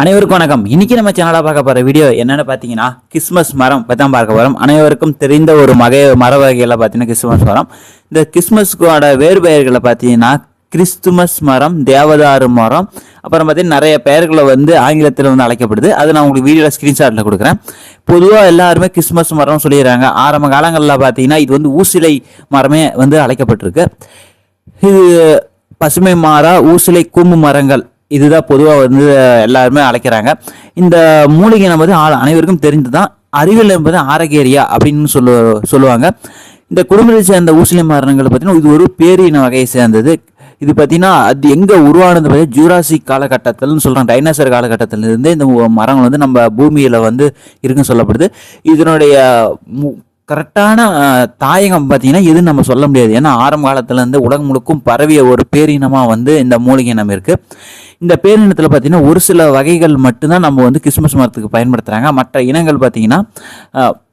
அனைவருக்கும் வணக்கம். இன்னைக்கு நம்ம சேனலா பார்க்க போற வீடியோ என்னன்னு பாத்தீங்கன்னா கிறிஸ்மஸ் மரம் பத்தி தான் பார்க்க போறோம். அனைவருக்கும் தெரிந்த ஒரு மர வகையில பாத்தீங்கன்னா கிறிஸ்மஸ் மரம். இந்த கிறிஸ்மஸ்கோட வேறு பெயர்களை பாத்தீங்கன்னா கிறிஸ்துமஸ் மரம், தேவதாரு மரம், அப்புறம் பார்த்தீங்கன்னா நிறைய பெயர்களை ஆங்கிலத்தில் அழைக்கப்படுது. அது நான் உங்களுக்கு வீடியோவில் ஸ்க்ரீன்ஷாட்டில் கொடுக்குறேன். பொதுவாக எல்லாருமே கிறிஸ்மஸ் மரம் சொல்லிடுறாங்க. ஆரம்ப காலங்களில் பார்த்தீங்கன்னா இது ஊசிலை மரமே அழைக்கப்பட்டிருக்கு. இது பசுமை மாறா ஊசிலை கூம்பு மரங்கள் இதுதான் பொதுவாக எல்லாருமே அழைக்கிறாங்க. இந்த மூலிகை அனைவருக்கும் தெரிந்துதான். அறிவியல் என்பது ஆரகேரியா அப்படின்னு சொல்லுவாங்க. இந்த குடும்பத்தை சேர்ந்த ஊசிலை மரங்கள் பார்த்தீங்கன்னா இது ஒரு பேரின வகையை சேர்ந்தது. இது பார்த்தீங்கன்னா அது எங்கே உருவானது பார்த்தீங்கன்னா ஜூராசிக் காலகட்டத்தில்னு சொல்கிறாங்க. டைனோசர் காலகட்டத்திலிருந்து இந்த மரங்கள் நம்ம பூமியில் இருக்குன்னு சொல்லப்படுது. இதனுடைய கரெக்டான தாயகம் பார்த்தீங்கன்னா எதுன்னு நம்ம சொல்ல முடியாது. ஏன்னா ஆரம்ப காலத்துலேருந்து உலகம் முழுக்கும் பரவிய ஒரு பேரினமாக இந்த மூலிகை இனம் இருக்குது. இந்த பேரினத்தில் பார்த்தீங்கன்னா ஒரு சில வகைகள் மட்டும்தான் நம்ம கிறிஸ்மஸ் மரத்துக்கு பயன்படுத்துகிறாங்க. மற்ற இனங்கள் பார்த்தீங்கன்னா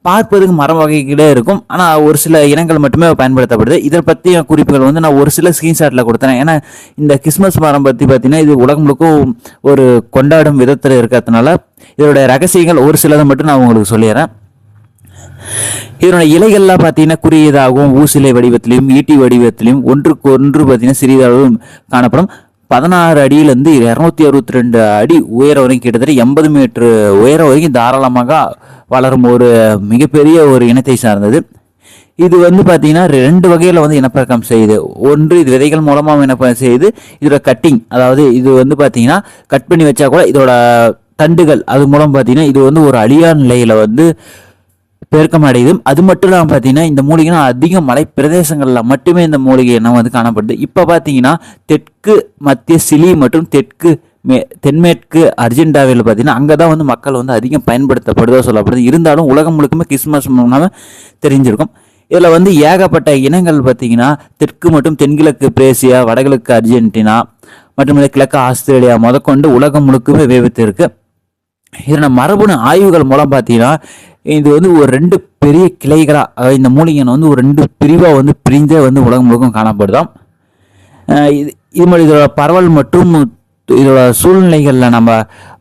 பார்ப்பதுக்கு மரம் வகைகளே இருக்கும். ஆனால் ஒரு சில இனங்கள் மட்டுமே பயன்படுத்தப்படுது. இதை பற்றிய குறிப்புகள் நான் ஒரு சில ஸ்க்ரீன்ஷாட்டில் கொடுத்தேன். ஏன்னா இந்த கிறிஸ்மஸ் மரம் பற்றி பார்த்தீங்கன்னா இது உலகம் முழுக்கும் ஒரு கொண்டாடும் விதத்தில் இருக்கிறதுனால இதோடைய ரகசியங்கள் ஒரு சிலதை மட்டும் நான் உங்களுக்கு சொல்லிடுறேன். இதனுடைய இலைகள்லாம் பார்த்தீங்கன்னா குறுகியதாகவும் ஊசிலை வடிவத்திலையும் ஈட்டி வடிவத்திலையும் ஒன்றுக்கு ஒன்று பார்த்தீங்கன்னா சிறிதாகவும் காணப்படும். 16 அடியிலிருந்து 262 அடி உயரம் வரைக்கும் கிட்டத்தட்ட 80 மீட்டர் உயரம் வரைக்கும் தாராளமாக வளரும் ஒரு மிகப்பெரிய ஒரு இனத்தை சார்ந்தது. இது பார்த்தீங்கன்னா 2 வகையில் இனப்பெருக்கம் செய்யுது. ஒன்று இது விதைகள் மூலமாக இனப்பெருக்கம் செய்யுது. இதோட கட்டிங், அதாவது இது பார்த்தீங்கன்னா கட் பண்ணி வச்சா கூட இதோட தண்டுகள் அது மூலம் பார்த்தீங்கன்னா இது ஒரு அழியா நிலையில் பெருக்கம் அடையுது. அது மட்டும் இல்லாமல் பார்த்தீங்கன்னா இந்த மூலிகை அதிக மலை பிரதேசங்களில் மட்டுமே இந்த மூலிகை எண்ணம் காணப்படுது. இப்போ பார்த்தீங்கன்னா தெற்கு மத்திய சிலி மற்றும் தென்மேற்கு அர்ஜென்டினாவில் பார்த்தீங்கன்னா அங்கே தான் மக்கள் அதிகம் பயன்படுத்தப்படுதோ சொல்லப்படுது. இருந்தாலும் உலகம் முழுக்குமே கிறிஸ்மஸ் மூலமாக தெரிஞ்சிருக்கும். இதில் ஏகப்பட்ட இனங்கள் பார்த்தீங்கன்னா தெற்கு மற்றும் தென்கிழக்கு பிரேசியா, வடகிழக்கு அர்ஜென்டினா மற்றும் கிழக்கு ஆஸ்திரேலியா முதற்கொண்டு உலகம் முழுக்குமே விவரித்து இருக்கு. இதன மரபணு ஆய்வுகள் மூலம் பார்த்தீங்கன்னா இது ஒரு 2 பெரிய கிளைகளாக, அதாவது இந்த மூலிகை ஒரு 2 பிரிவாக பிரிந்தே உலகம் முழுக்கும் காணப்படுதாம். இதோட பரவல் மற்றும் இதோட சூழ்நிலைகளில் நம்ம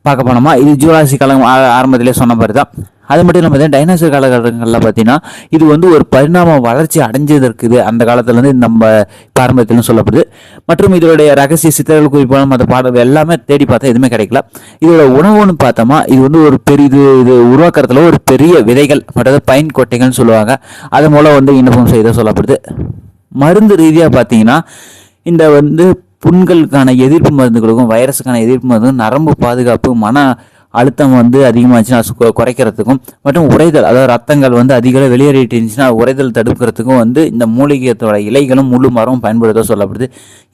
பார்க்க போனோமா இது ஜூராசிக் காலம் ஆரம்பத்திலே சொன்ன மாதிரி தான். அது மட்டும் இல்லாமல் பார்த்தீங்கன்னா டைனோசர் காலகட்டங்களில் பார்த்தீங்கன்னா இது ஒரு பரிணாம வளர்ச்சி அடைஞ்சது இருக்குது. அந்த காலத்துலேருந்து நம்ம பாரம்பரியத்திலும் சொல்லப்படுது. மற்றும் இதோடைய ரகசிய சித்தர்கள் குறிப்பான மற்ற பாடல்கள் எல்லாமே தேடி பார்த்தா எதுவுமே கிடைக்கல. இதோட உணவுன்னு பார்த்தோமா இது ஒரு பெரிய இது உருவாக்குறதுல ஒரு பெரிய விதைகள் மற்றும் பைன் கொட்டைகள்னு சொல்லுவாங்க. அது மூலம் இனப்பம் செய்த சொல்லப்படுது. மருந்து ரீதியாக பார்த்தீங்கன்னா இந்த புண்களுக்கான எதிர்ப்பு மருந்துகளுக்கும் வைரஸுக்கான எதிர்ப்பு மருந்துக்கும் நரம்பு பாதுகாப்பு, மன அழுத்தம் அதிகமாச்சுன்னா குறைக்கிறதுக்கும் மற்றும் உறைதல், அதாவது ரத்தங்கள் அதிக வெளியேறிட்டு இருந்துச்சுன்னா உறைதல் தடுக்கிறதுக்கும் இந்த மூலிகையத்தோட இலைகளும் முழு மரமும் பயன்படுத்த சொல்லப்படுது.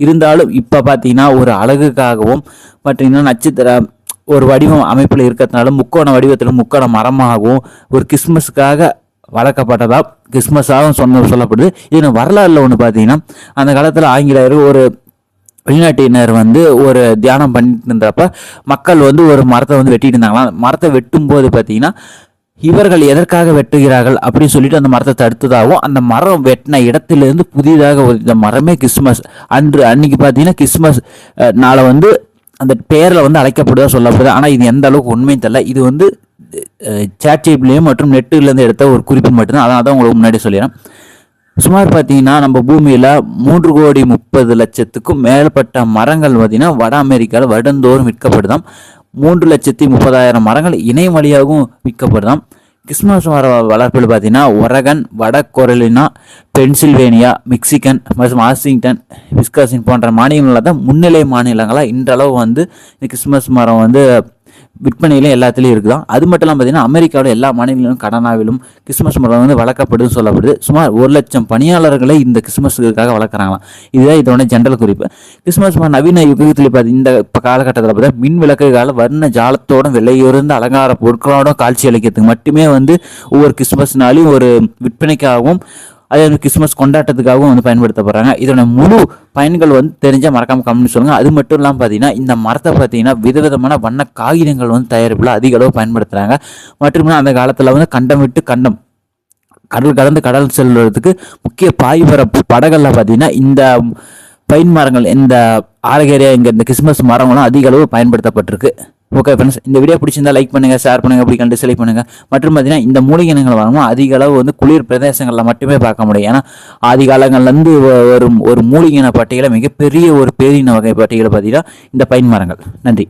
இருந்தாலும் இப்போ பார்த்தீங்கன்னா ஒரு அழகுக்காகவும் பார்த்தீங்கன்னா நட்சத்திர ஒரு வடிவம் அமைப்பில் இருக்கிறதுனால முக்கோண வடிவத்தில் முக்கோண மரமாகவும் ஒரு கிறிஸ்மஸுக்காக வளர்க்கப்பட்டதா கிறிஸ்மஸாகவும் சொல்லப்படுது. இதன் வரலாறுல ஒன்று பார்த்தீங்கன்னா அந்த காலத்தில் ஆங்கிலேயர்கள் ஒரு வெளிநாட்டினர் ஒரு தியானம் பண்ணிட்டு இருந்தப்ப மக்கள் ஒரு மரத்தை வெட்டிட்டு இருந்தாங்களாம். மரத்தை வெட்டும் போது பார்த்தீங்கன்னா இவர்கள் எதற்காக வெட்டுகிறார்கள் அப்படின்னு சொல்லிட்டு அந்த மரத்தை தடுத்ததாகவும் அந்த மரம் வெட்டின இடத்திலிருந்து புதிதாக இந்த மரமே கிறிஸ்மஸ் அன்னைக்கு பார்த்தீங்கன்னா கிறிஸ்மஸ் நாளை அந்த பேரில் அழைக்கப்படுவதாக சொல்லப்படுது. ஆனால் இது எந்த அளவுக்கு உண்மையும் தெரியல. இது சாட்ஜிபிட்லேயும் மற்றும் நெட்டுலேருந்து எடுத்த ஒரு குறிப்பு மட்டும்தான். அதனால தான் உங்களுக்கு முன்னாடி சொல்லிடுறேன். சுமார் பார்த்தீங்கன்னா நம்ம பூமியில் 3,30,00,000க்கும் மேற்பட்ட மரங்கள் பார்த்தீங்கன்னா வட அமெரிக்காவில் வருடந்தோறும் விற்கப்படுதாம். 3,30,000 மரங்கள் இணையம் வழியாகவும் விற்கப்படுதாம். கிறிஸ்மஸ் மர வளர்ப்பில் பார்த்தீங்கன்னா ஒரகன், வட கொரலினா, பென்சில்வேனியா, மிக்சிகன் மற்றும் வாஷிங்டன், விஸ்காசின் போன்ற மாநிலங்களில் தான் முன்னிலை மாநிலங்களாக இன்றளவு இந்த கிறிஸ்மஸ் மரம் விற்பனையிலும் எல்லாத்துலேயும் இருக்குதான். அது மட்டும் இல்லாமல் பார்த்தீங்கன்னா அமெரிக்காவில் எல்லா மாநிலங்களிலும் கனடாவிலும் கிறிஸ்மஸ் மரம் வளர்க்கப்படுதுன்னு சொல்லப்படுது. சுமார் 1,00,000 பணியாளர்களை இந்த கிறிஸ்மஸுக்காக வளர்க்குறாங்களாம். இதுதான் இதோட ஜென்ரல் குறிப்பு. கிறிஸ்மஸ் மரம் நவீன யுகத்தில் இந்த காலகட்டத்தில் பார்த்தா மின் விளக்குகால வர்ண ஜாலத்தோட விலையுறந்த அலங்கார பொருட்களோட காட்சி அளிக்கிறதுக்கு மட்டுமே ஒவ்வொரு கிறிஸ்மஸ்னாலையும் ஒரு விற்பனைக்காகவும் அதே கிறிஸ்மஸ் கொண்டாட்டத்துக்காகவும் பயன்படுத்தப்படுறாங்க. இதோட முழு பயன்கள் தெரிஞ்சால் மறக்காமல் கமெண்ட் சொல்லுங்கள். அது மட்டும் இல்லாமல் பார்த்தீங்கன்னா இந்த மரத்தை பார்த்தீங்கன்னா விதவிதமான வண்ண காகிதங்கள் தயாரிப்பில் அதிக அளவு பயன்படுத்துகிறாங்க. மற்றும் அந்த காலத்தில் கண்டம் விட்டு கண்டம் கடல் கடந்து கடல் செல்வதற்கு முக்கிய பாய்பரப்பு படங்களில் பார்த்தீங்கன்னா இந்த பைன் மரங்கள், இந்த ஆரகேரியா, இங்கே இந்த கிறிஸ்மஸ் மரங்களும் அதிக அளவு பயன்படுத்தப்பட்டிருக்கு. ஓகே ஃப்ரெண்ட்ஸ், இந்த வீடியோ பிடிச்சிருந்தா லைக் பண்ணுங்க, ஷேர் பண்ணுங்க, அப்படி கண்டு செலக்ட் பண்ணுங்க. மற்றும் பார்த்தீங்கன்னா இந்த மூலிகை இனங்கள் வாங்கணும் அதிக அளவு வந்து குளிர் பிரதேசங்களில் மட்டுமே பார்க்க முடியும். ஏன்னா ஆதி காலங்கள்லேருந்து ஒரு மூலிகை இன பட்டியலை மிகப்பெரிய ஒரு பேரின வகை பட்டியலை பார்த்தீங்கன்னா இந்த பைன் மரங்கள். நன்றி.